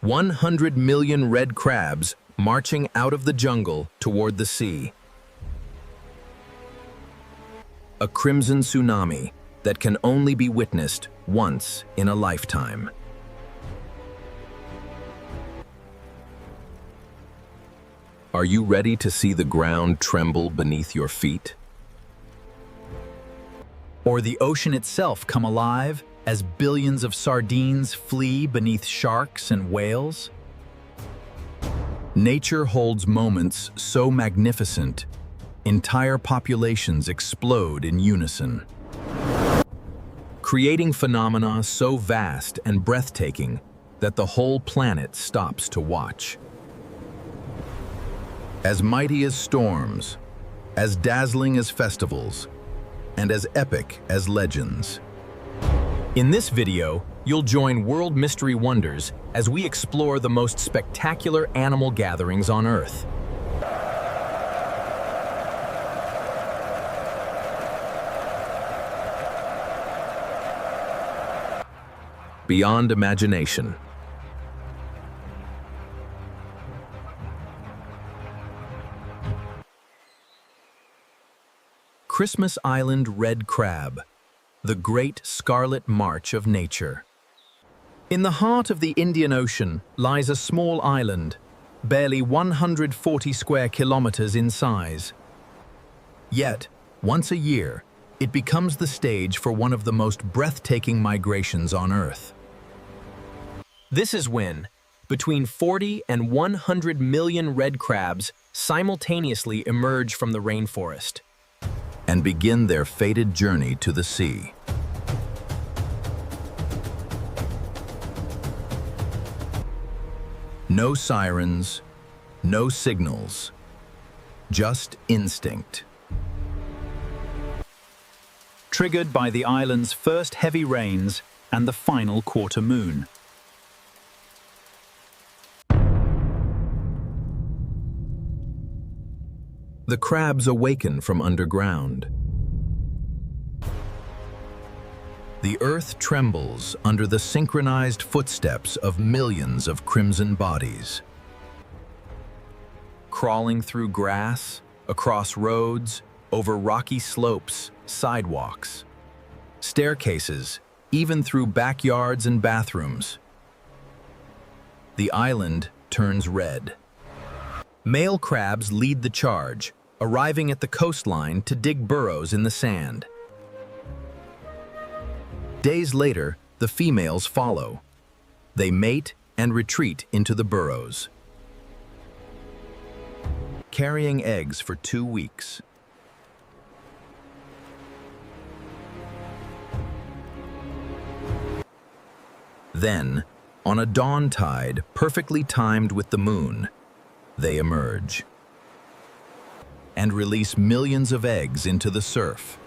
100 million red crabs marching out of the jungle toward the sea. A crimson tsunami that can only be witnessed once in a lifetime. Are you ready to see the ground tremble beneath your feet? Or the ocean itself come alive as billions of sardines flee beneath sharks and whales? Nature holds moments so magnificent, entire populations explode in unison, creating phenomena so vast and breathtaking that the whole planet stops to watch. As mighty as storms, as dazzling as festivals, and as epic as legends. In this video, you'll join World Mystery Wonders as we explore the most spectacular animal gatherings on Earth. Beyond imagination. Christmas Island red crab, the great scarlet march of nature. In the heart of the Indian Ocean lies a small island, barely 140 square kilometers in size. Yet, once a year, it becomes the stage for one of the most breathtaking migrations on Earth. This is when between 40 and 100 million red crabs simultaneously emerge from the rainforest and begin their fated journey to the sea. No sirens, no signals, just instinct. Triggered by the island's first heavy rains and the final quarter moon. The crabs awaken from underground. The earth trembles under the synchronized footsteps of millions of crimson bodies. Crawling through grass, across roads, over rocky slopes, sidewalks, staircases, even through backyards and bathrooms. The island turns red. Male crabs lead the charge, arriving at the coastline to dig burrows in the sand. Days later, the females follow. They mate and retreat into the burrows, carrying eggs for 2 weeks. Then, on a dawn tide perfectly timed with the moon, they emerge and release millions of eggs into the surf.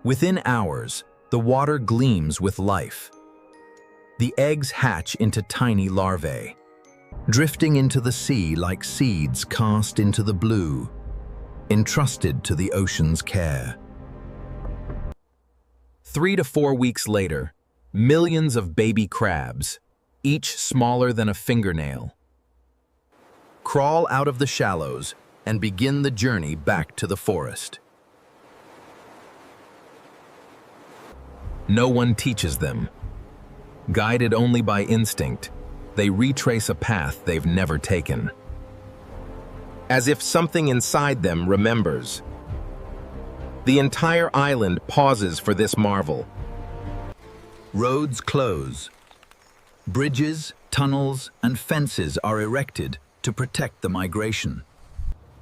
Within hours, the water gleams with life. The eggs hatch into tiny larvae, drifting into the sea like seeds cast into the blue, entrusted to the ocean's care. 3 to 4 weeks later, millions of baby crabs, each smaller than a fingernail, crawl out of the shallows and begin the journey back to the forest. No one teaches them. Guided only by instinct, they retrace a path they've never taken. As if something inside them remembers. The entire island pauses for this marvel. Roads close. Bridges, tunnels, and fences are erected to protect the migration.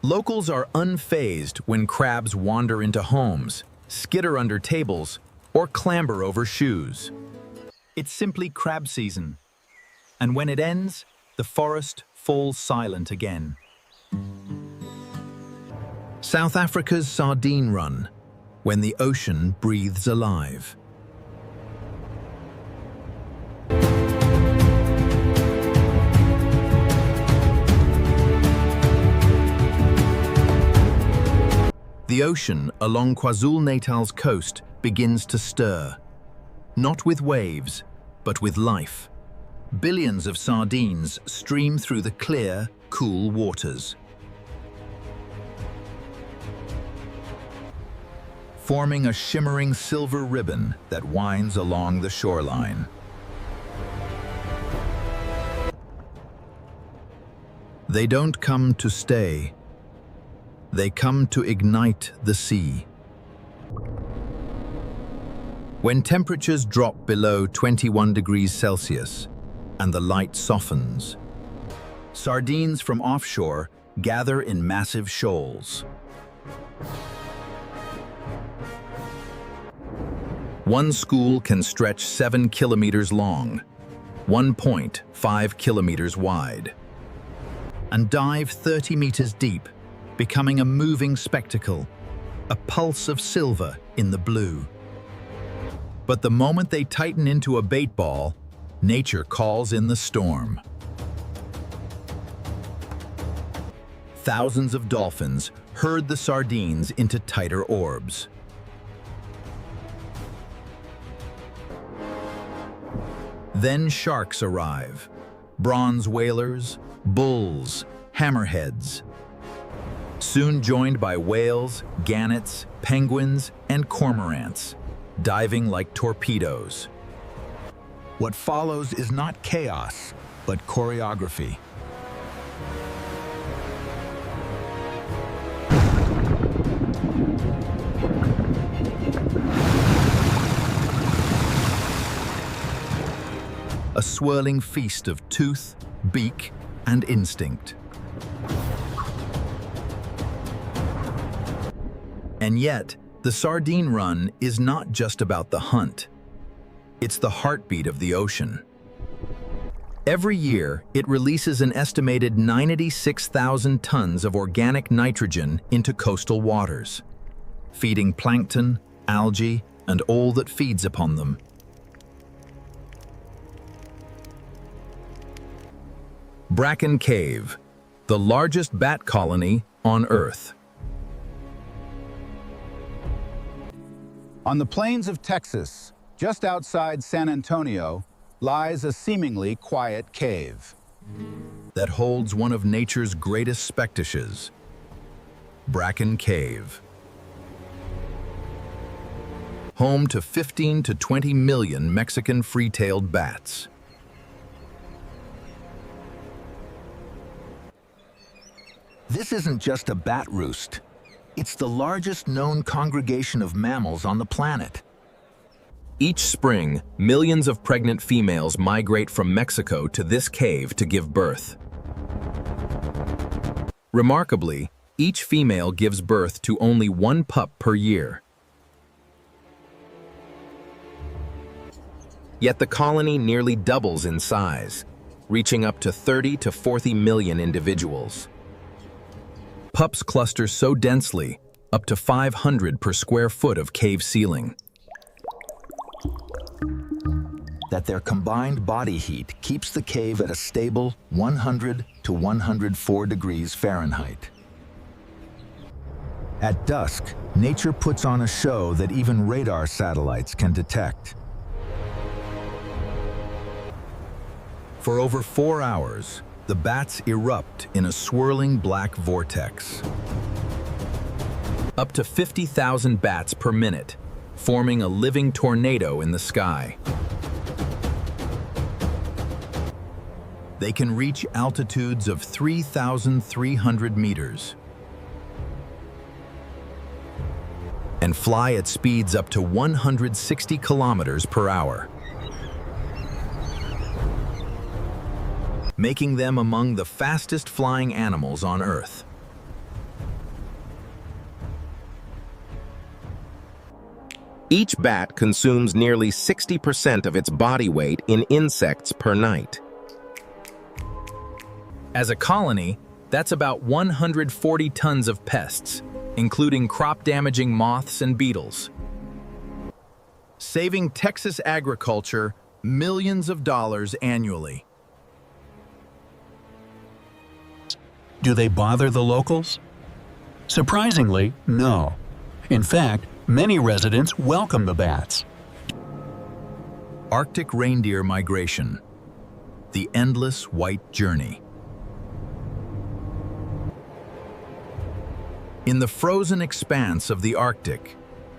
Locals are unfazed when crabs wander into homes, skitter under tables, or clamber over shoes. It's simply crab season, and when it ends, the forest falls silent again. South Africa's Sardine Run, when the ocean breathes alive. The ocean along KwaZulu-Natal's coast begins to stir, not with waves, but with life. Billions of sardines stream through the clear, cool waters, forming a shimmering silver ribbon that winds along the shoreline. They don't come to stay. They come to ignite the sea. When temperatures drop below 21 degrees Celsius and the light softens, sardines from offshore gather in massive shoals. One school can stretch 7 kilometers long, 1.5 kilometers wide, and dive 30 meters deep, becoming a moving spectacle, a pulse of silver in the blue. But the moment they tighten into a bait ball, nature calls in the storm. Thousands of dolphins herd the sardines into tighter orbs. Then sharks arrive, bronze whalers, bulls, hammerheads, soon joined by whales, gannets, penguins, and cormorants, diving like torpedoes. What follows is not chaos, but choreography. A swirling feast of tooth, beak, and instinct. And yet, the sardine run is not just about the hunt. It's the heartbeat of the ocean. Every year, it releases an estimated 96,000 tons of organic nitrogen into coastal waters, feeding plankton, algae, and all that feeds upon them. Bracken Cave, the largest bat colony on Earth. On the plains of Texas, just outside San Antonio, lies a seemingly quiet cave That holds one of nature's greatest spectacles, Bracken Cave. Home to 15 to 20 million Mexican free-tailed bats. This isn't just a bat roost. It's the largest known congregation of mammals on the planet. Each spring, millions of pregnant females migrate from Mexico to this cave to give birth. Remarkably, each female gives birth to only one pup per year. Yet the colony nearly doubles in size, reaching up to 30 to 40 million individuals. Pups cluster so densely, up to 500 per square foot of cave ceiling, that their combined body heat keeps the cave at a stable 100 to 104 degrees Fahrenheit. At dusk, nature puts on a show that even radar satellites can detect. For over 4 hours, the bats erupt in a swirling black vortex. Up to 50,000 bats per minute, forming a living tornado in the sky. They can reach altitudes of 3,300 meters and fly at speeds up to 160 kilometers per hour, making them among the fastest flying animals on Earth. Each bat consumes nearly 60% of its body weight in insects per night. As a colony, that's about 140 tons of pests, including crop-damaging moths and beetles, saving Texas agriculture millions of dollars annually. Do they bother the locals? Surprisingly, no. In fact, many residents welcome the bats. Arctic reindeer migration. The endless white journey. In the frozen expanse of the Arctic,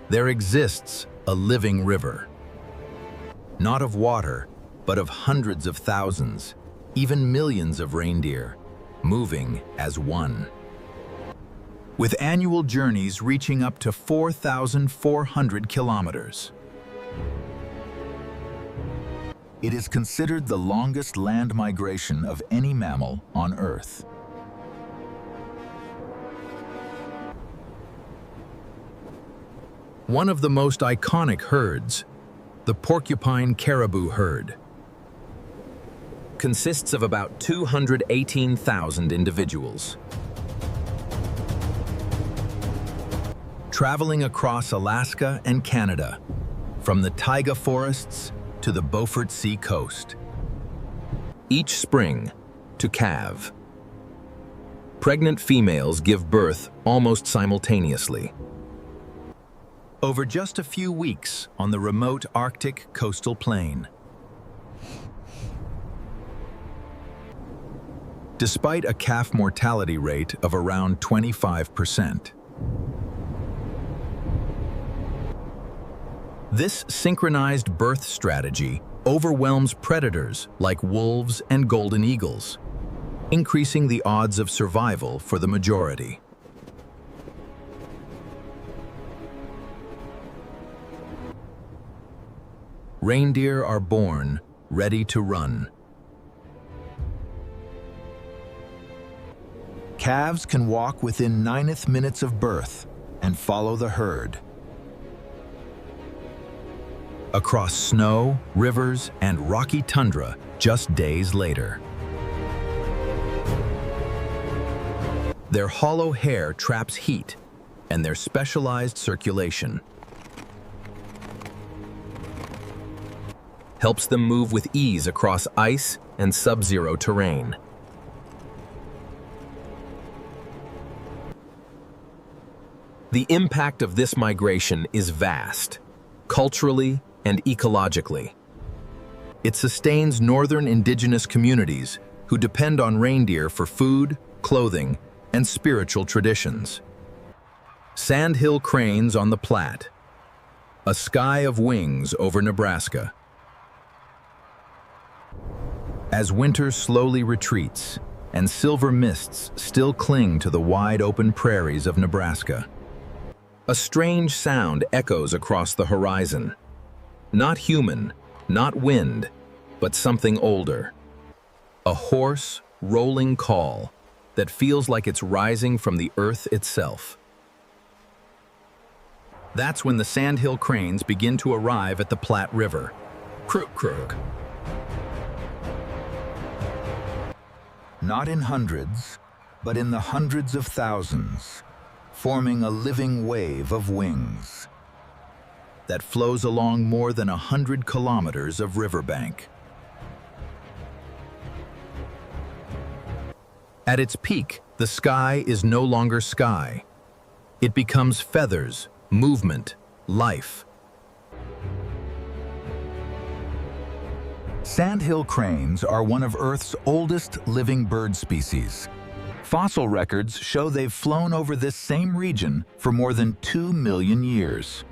there exists a living river. Not of water, but of hundreds of thousands, even millions of reindeer, moving as one. With annual journeys reaching up to 4,400 kilometers. It is considered the longest land migration of any mammal on Earth. One of the most iconic herds, the porcupine caribou herd, Consists of about 218,000 individuals. traveling across Alaska and Canada, from the taiga forests to the Beaufort Sea coast. Each spring, to calve. Pregnant females give birth almost simultaneously. Over just a few weeks on the remote Arctic coastal plain. Despite a calf mortality rate of around 25%. This synchronized birth strategy overwhelms predators like wolves and golden eagles, increasing the odds of survival for the majority. Reindeer are born ready to run. Calves can walk within 9th minutes of birth and follow the herd. Across snow, rivers, and rocky tundra just days later. Their hollow hair traps heat, and their specialized circulation helps them move with ease across ice and sub-zero terrain. The impact of this migration is vast, culturally and ecologically. It sustains northern indigenous communities who depend on reindeer for food, clothing, and spiritual traditions. Sandhill cranes on the Platte. A sky of wings over Nebraska. As winter slowly retreats and silver mists still cling to the wide open prairies of Nebraska, a strange sound echoes across the horizon. Not human, not wind, but something older. A hoarse, rolling call that feels like it's rising from the earth itself. That's when the Sandhill cranes begin to arrive at the Platte River. Croak, croak. Not in hundreds, but in the hundreds of thousands, forming a living wave of wings that flows along more than 100 kilometers of riverbank. At its peak, the sky is no longer sky. It becomes feathers, movement, life. Sandhill cranes are one of Earth's oldest living bird species. Fossil records show they've flown over this same region for more than 2 million years.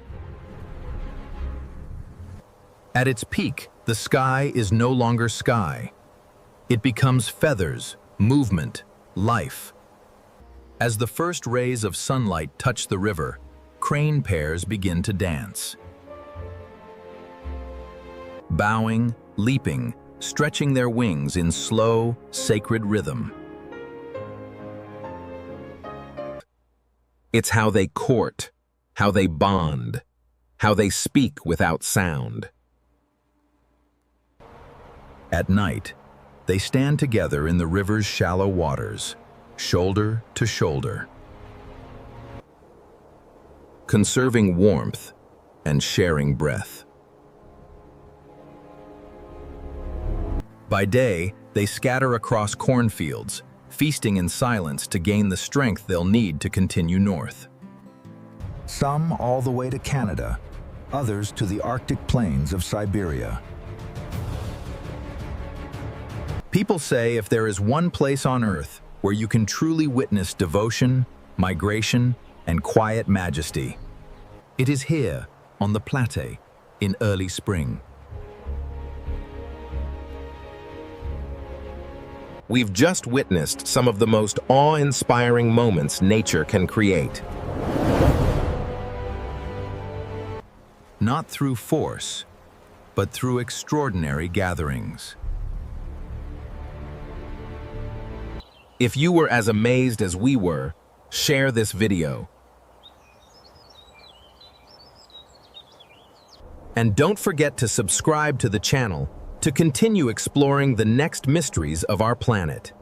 At its peak, the sky is no longer sky. It becomes feathers, movement, life. As the first rays of sunlight touch the river, crane pairs begin to dance. Bowing, leaping, stretching their wings in slow, sacred rhythm. It's how they court, how they bond, how they speak without sound. At night, they stand together in the river's shallow waters, shoulder to shoulder, Conserving warmth and sharing breath. By day, they scatter across cornfields, feasting in silence to gain the strength they'll need to continue north. Some all the way to Canada, others to the Arctic plains of Siberia. People say if there is one place on Earth where you can truly witness devotion, migration, and quiet majesty, it is here, on the Platte, in early spring. We've just witnessed some of the most awe-inspiring moments nature can create. Not through force, but through extraordinary gatherings. If you were as amazed as we were, share this video. And don't forget to subscribe to the channel to continue exploring the next mysteries of our planet.